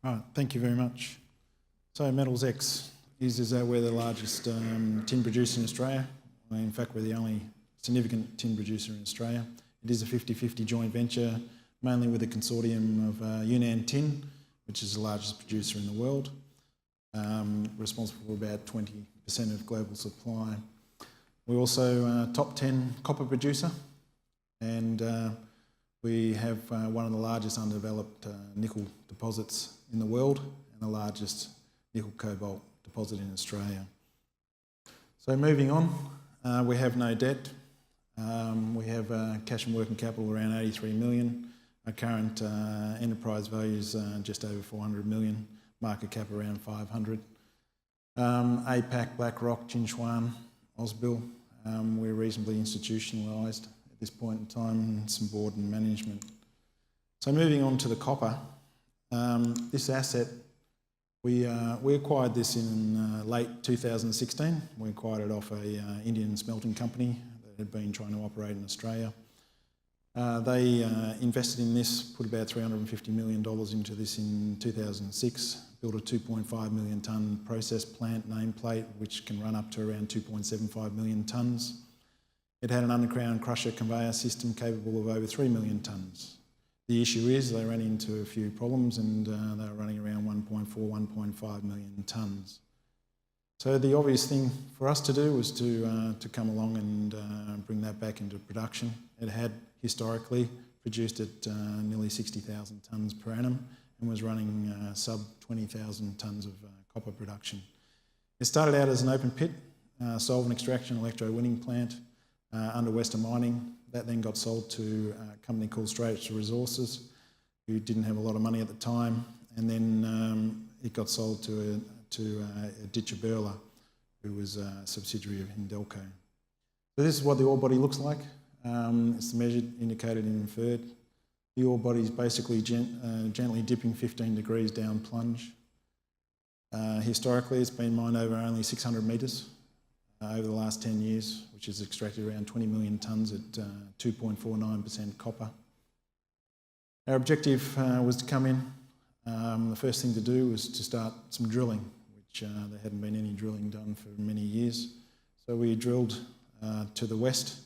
Right, thank you very much. So Metals X is we're the largest tin producer in Australia. In fact, we're the only significant tin producer in Australia. It is a 50-50 joint venture, mainly with a consortium of Yunnan Tin, which is the largest producer in the world, responsible for about 20% of global supply. We're also a top 10 copper producer, and we have one of the largest undeveloped nickel deposits in the world and the largest nickel cobalt deposit in Australia. So moving on, we have no debt. We have cash and working capital around 83 million. Our current enterprise value is just over 400 million, market cap around 500. APAC, BlackRock, Jinchuan, Ausbil, we're reasonably institutionalised at this point in time, some board and management. So moving on to the copper, this asset, we acquired this in late 2016. We acquired it off a Indian smelting company that had been trying to operate in Australia. They invested in this, put about $350 million into this in 2006, built a 2.5 million tonne process plant nameplate, which can run up to around 2.75 million tonnes. It had an underground crusher conveyor system capable of over 3 million tonnes. The issue is they ran into a few problems and they were running around 1.4, 1.5 million tonnes. So the obvious thing for us to do was to come along and bring that back into production. It had historically produced at nearly 60,000 tonnes per annum and was running sub 20,000 tonnes of copper production. It started out as an open pit, solvent extraction electro-winning plant under Western Mining. That then got sold to a company called Straits Resources, who didn't have a lot of money at the time, and then it got sold to Ditcher Burla, who was a subsidiary of Hindelco. So this is what the ore body looks like. It's measured, indicated and inferred. The ore body is basically gently dipping 15 degrees down plunge. Historically, it's been mined over only 600 metres over the last 10 years, which has extracted around 20 million tonnes at 2.49% copper. Our objective was to come in. The first thing to do was to start some drilling, which there hadn't been any drilling done for many years. So we drilled to the west,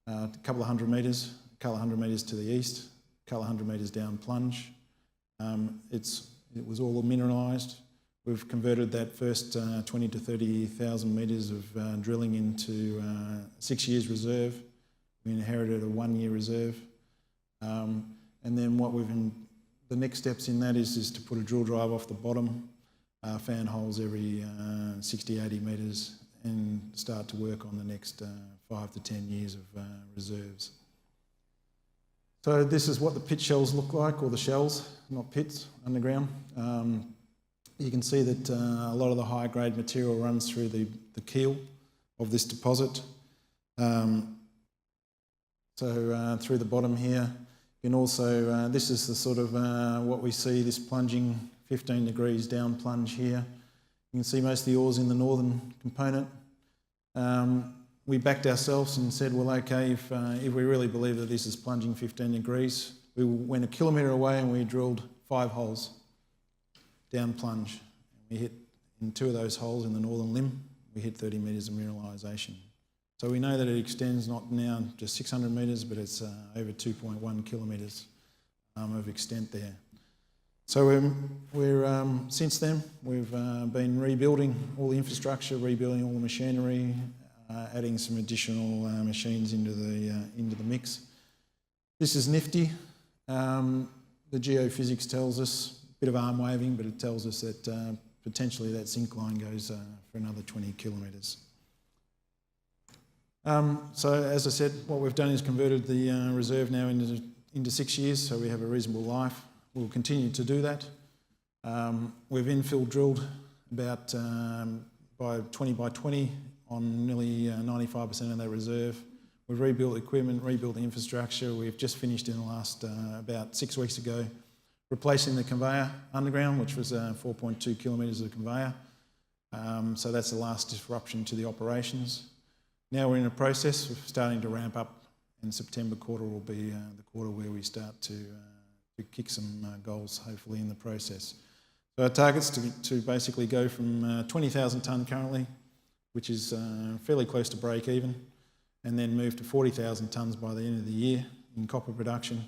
a couple of hundred metres, a couple of hundred metres to the east, a couple of hundred metres down plunge. It was all mineralised. We've converted that first 20 to 30,000 metres of drilling into 6 years reserve. We inherited a 1 year reserve. And then the next steps in that is to put a drill drive off the bottom, fan holes every 60, 80 metres and start to work on the next 5 to 10 years of reserves. So this is what the pit shells look like, or the shells, not pits, underground. You can see that a lot of the high grade material runs through the keel of this deposit. So through the bottom here, you can also, this is the sort of what we see, this plunging 15 degrees down plunge here. You can see most of the ore's in the northern component. We backed ourselves and said, well, okay, if we really believe that this is plunging 15 degrees, we went a kilometre away and we drilled 5 holes down plunge. We hit, in 2 of those holes in the northern limb, we hit 30 metres of mineralisation. So we know that it extends not now just 600 metres, but it's over 2.1 kilometres of extent there. So since then, we've been rebuilding all the infrastructure, rebuilding all the machinery, adding some additional machines into the mix. This is nifty. The geophysics tells us, a bit of arm waving, but it tells us that potentially that zinc line goes for another 20 kilometres. So as I said, what we've done is converted the reserve now into 6 years, so we have a reasonable life. We'll continue to do that. We've infill drilled about by 20 by 20 on nearly 95% of that reserve. We've rebuilt equipment, rebuilt the infrastructure. We've just finished in the last, about 6 weeks ago, replacing the conveyor underground, which was 4.2 kilometres of conveyor. So that's the last disruption to the operations. Now we're in a process of starting to ramp up, and September quarter will be the quarter where we start to kick some goals, hopefully, in the process. So our target's to basically go from 20,000 tonne currently, which is fairly close to break even, and then move to 40,000 tonnes by the end of the year in copper production,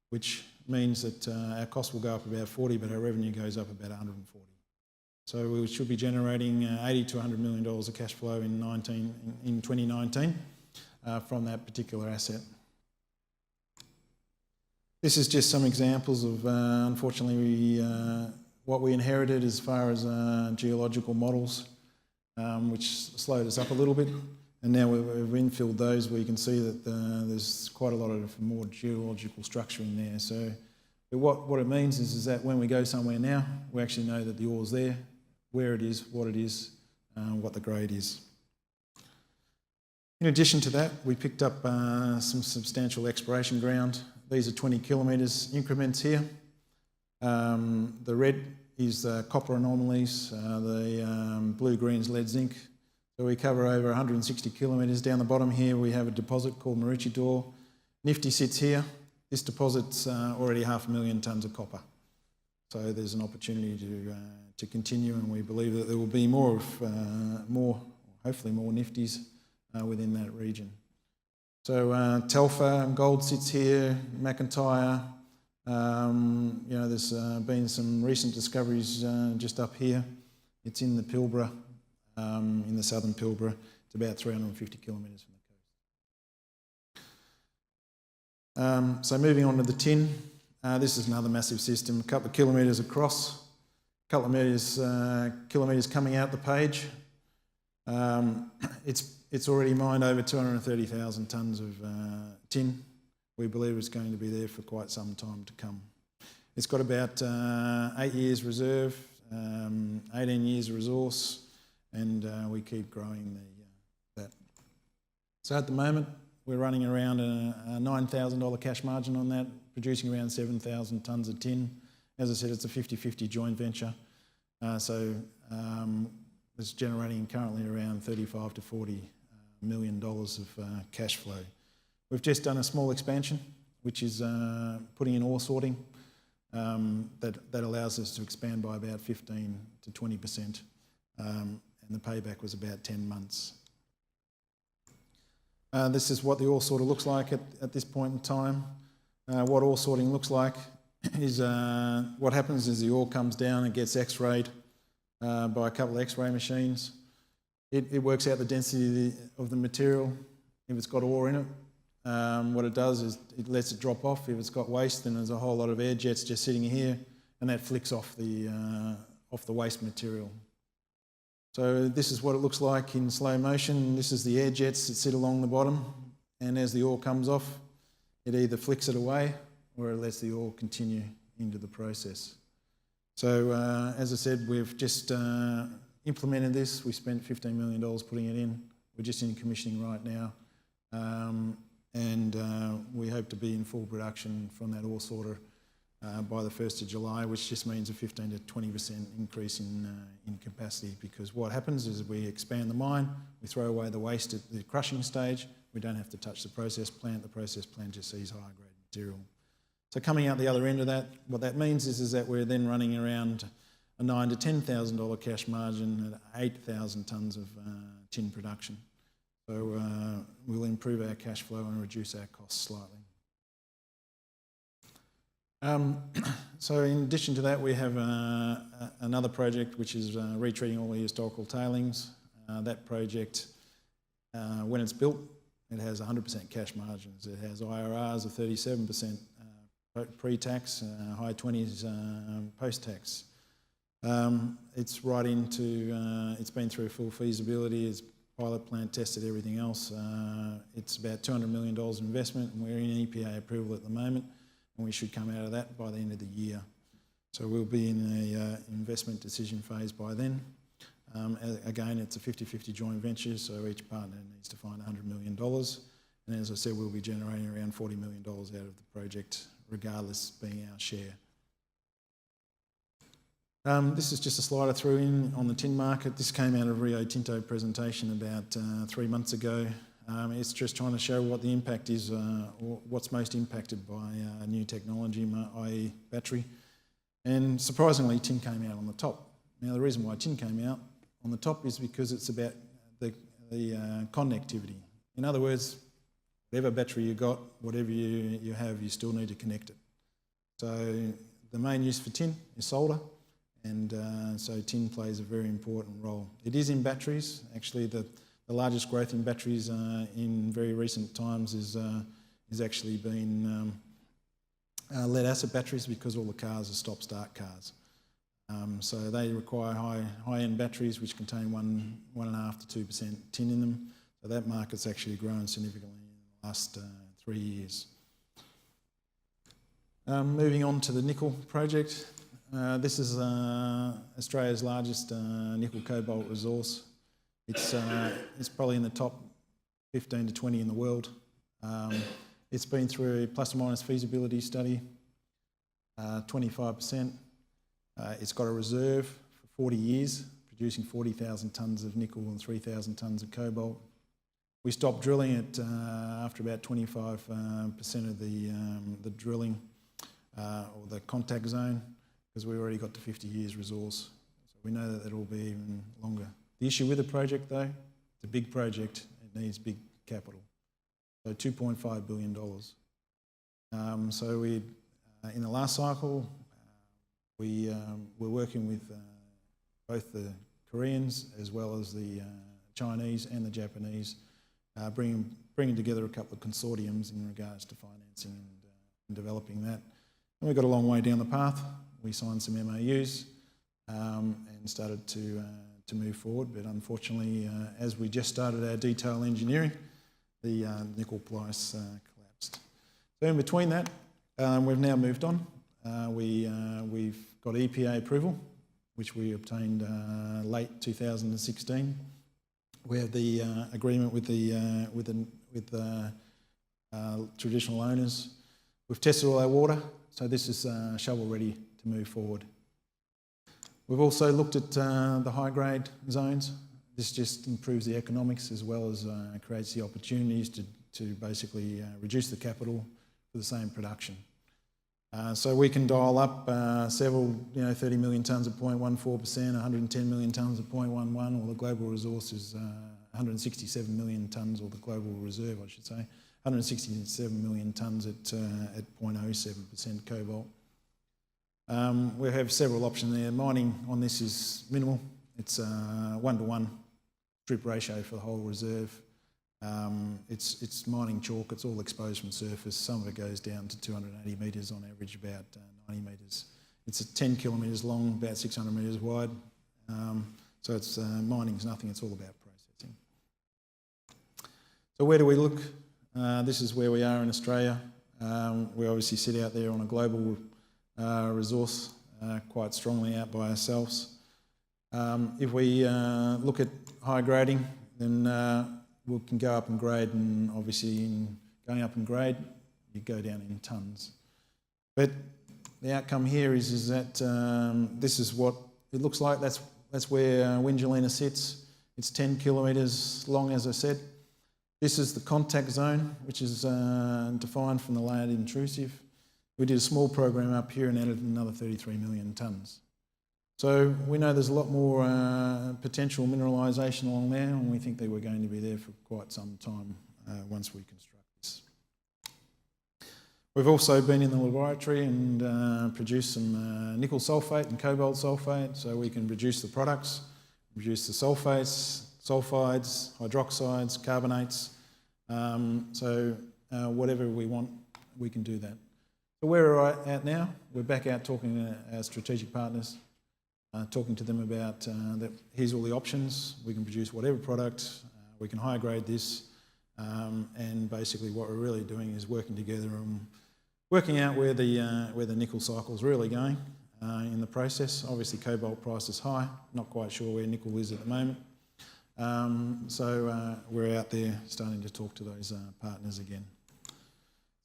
which means that our cost will go up about 40, but our revenue goes up about 140. So we should be generating $80 to $100 million of cash flow in 2019 from that particular asset. This is just some examples of, unfortunately, what we inherited as far as geological models, which slowed us up a little bit. And now we've infilled those where you can see that there's quite a lot of more geological structure in there. So what it means is that when we go somewhere now, we actually know that the ore's there, where it is, what the grade is. In addition to that, we picked up some substantial exploration ground. These are 20 kilometres increments here. The red is copper anomalies, the blue-green's lead zinc. So we cover over 160 kilometres. Down the bottom here we have a deposit called Maroochydore. Nifty sits here. This deposit's already 500,000 tonnes of copper. So there's an opportunity to continue, and we believe that there will be hopefully more Nifties within that region. So Telfer gold sits here, McIntyre. There's been some recent discoveries just up here. It's in the Pilbara. In the southern Pilbara. It's about 350 kilometres from the coast. So moving on to the tin, this is another massive system, a couple of kilometres across, a couple of kilometres coming out the page. It's already mined over 230,000 tonnes of tin. We believe it's going to be there for quite some time to come. It's got about 8 years reserve, 18 years resource, and we keep growing that. So at the moment, we're running around a $9,000 cash margin on that, producing around 7,000 tonnes of tin. As I said, it's a 50-50 joint venture. It's generating currently around $35 to $40 million of cash flow. We've just done a small expansion, which is putting in ore sorting. That allows us to expand by about 15 to 20%. And the payback was about 10 months. This is what the ore sorter looks like at this point in time. What ore sorting looks like is what happens is the ore comes down and gets x-rayed by a couple of x-ray machines. It works out the density of the material. If it's got ore in it, what it does is it lets it drop off. If it's got waste, then there's a whole lot of air jets just sitting here, and that flicks off the waste material. So this is what it looks like in slow motion. This is the air jets that sit along the bottom, and as the ore comes off, it either flicks it away or it lets the ore continue into the process. So as I said, we've just implemented this. We spent $15 million putting it in. We're just in commissioning right now, and we hope to be in full production from that ore sorter by the 1st of July, which just means a 15 to 20% increase in capacity, because what happens is we expand the mine, we throw away the waste at the crushing stage, we don't have to touch the process plant just sees higher grade material. So coming out the other end of that, what that means is that we're then running around a $9,000 to $10,000 cash margin at 8,000 tonnes of tin production. So we'll improve our cash flow and reduce our costs slightly. So in addition to that, we have another project which is retreating all the historical tailings. That project, when it's built, it has 100% cash margins. It has IRRs of 37% pre-tax, high 20s post-tax. It's right into, it's been through full feasibility, it's pilot plant tested, everything else. It's about $200 million investment, and we're in EPA approval at the moment, and we should come out of that by the end of the year. So we'll be in the investment decision phase by then. Again, it's a 50-50 joint venture, so each partner needs to find $100 million. And as I said, we'll be generating around $40 million out of the project, regardless being our share. This is just a slide I threw in on the tin market. This came out of Rio Tinto presentation about 3 months ago. It's just trying to show what the impact is, or what's most impacted by new technology, i.e. battery. And surprisingly, tin came out on the top. Now, the reason why tin came out on the top is because it's about the connectivity. In other words, whatever battery you got, whatever you have, you still need to connect it. So the main use for tin is solder, and so tin plays a very important role. It is in batteries. Actually, the largest growth in batteries in very recent times is actually been lead acid batteries, because all the cars are stop-start cars. So they require high-end batteries which contain 1.5 to 2% tin in them. So that market's actually grown significantly in the last 3 years. Moving on to the nickel project. This is Australia's largest nickel cobalt resource. It's probably in the top 15 to 20 in the world. It's been through a plus or minus feasibility study, 25%. It's got a reserve for 40 years, producing 40,000 tonnes of nickel and 3,000 tonnes of cobalt. We stopped drilling it after about 25% of the drilling or the contact zone, because we already got to 50 years resource. So we know that it'll be even longer. The issue with the project though, it's a big project, it needs big capital. So $2.5 billion. So we, in the last cycle, we were working with both the Koreans as well as the Chinese and the Japanese, bringing together a couple of consortiums in regards to financing and developing that. And we got a long way down the path. We signed some MOUs and started to move forward, but unfortunately, as we just started our detail engineering, the nickel price collapsed. So in between that, we've now moved on. We've got EPA approval, which we obtained late 2016. We have the agreement with the traditional owners. We've tested all our water, so this is shovel ready to move forward. We've also looked at the high grade zones. This just improves the economics as well as creates the opportunities to basically reduce the capital for the same production. So we can dial up several, 30 million tonnes of 0.14%, 110 million tonnes of 0.11, or the global resource is 167 million tonnes, or the global reserve, I should say, 167 million tonnes at 0.07% cobalt. We have several options there. Mining on this is minimal. It's 1-to-1 strip ratio for the whole reserve. It's mining chalk, it's all exposed from surface. Some of it goes down to 280 metres on average, about 90 metres. It's 10 kilometres long, about 600 metres wide. So it's mining's nothing, it's all about processing. So where do we look? This is where we are in Australia. We obviously sit out there on a global resource, quite strongly out by ourselves. If we look at high grading, then we can go up in grade, and obviously in going up in grade, you go down in tonnes. But the outcome here is that this is what it looks like. That's where Wingelina sits. It's 10 kilometres long, as I said. This is the contact zone, which is defined from the layered intrusive. We did a small program up here and added another 33 million tonnes. So we know there's a lot more potential mineralisation along there, and we think that we're going to be there for quite some time once we construct this. We've also been in the laboratory and produced some nickel sulphate and cobalt sulphate, so we can produce the products, produce the sulphates, sulphides, hydroxides, carbonates. So whatever we want, we can do that. So where we're at now, we're back out talking to our strategic partners, talking to them about that here's all the options, we can produce whatever product, we can high grade this, and basically what we're really doing is working together and working out where the nickel cycle is really going in the process. Obviously cobalt price is high, not quite sure where nickel is at the moment. So we're out there starting to talk to those partners again.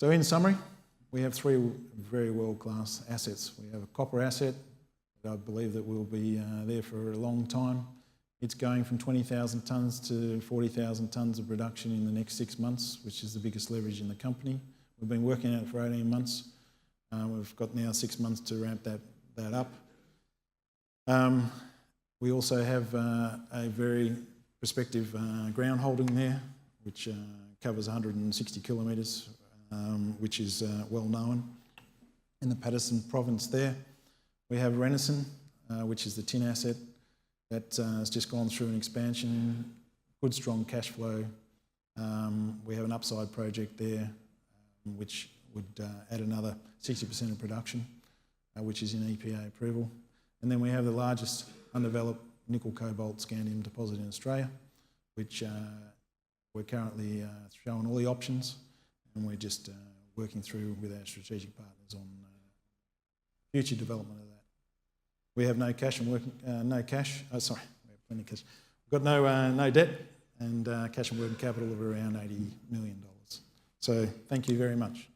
So in summary, we have three very world-class assets. We have a copper asset that I believe that will be there for a long time. It's going from 20,000 tonnes to 40,000 tonnes of production in the next 6 months, which is the biggest leverage in the company. We've been working on it for 18 months. We've got now 6 months to ramp that that up. We also have a very prospective ground holding there, which covers 160 kilometres, which is well known in the Paterson province there. We have Renison, which is the tin asset that has just gone through an expansion, good strong cash flow. We have an upside project there, which would add another 60% of production, which is in EPA approval. And then we have the largest undeveloped nickel cobalt scandium deposit in Australia, which we're currently showing all the options, and we're just working through with our strategic partners on future development of that. We have no cash and working we have plenty of cash. We've got no debt and cash and working capital of around $80 million. So thank you very much.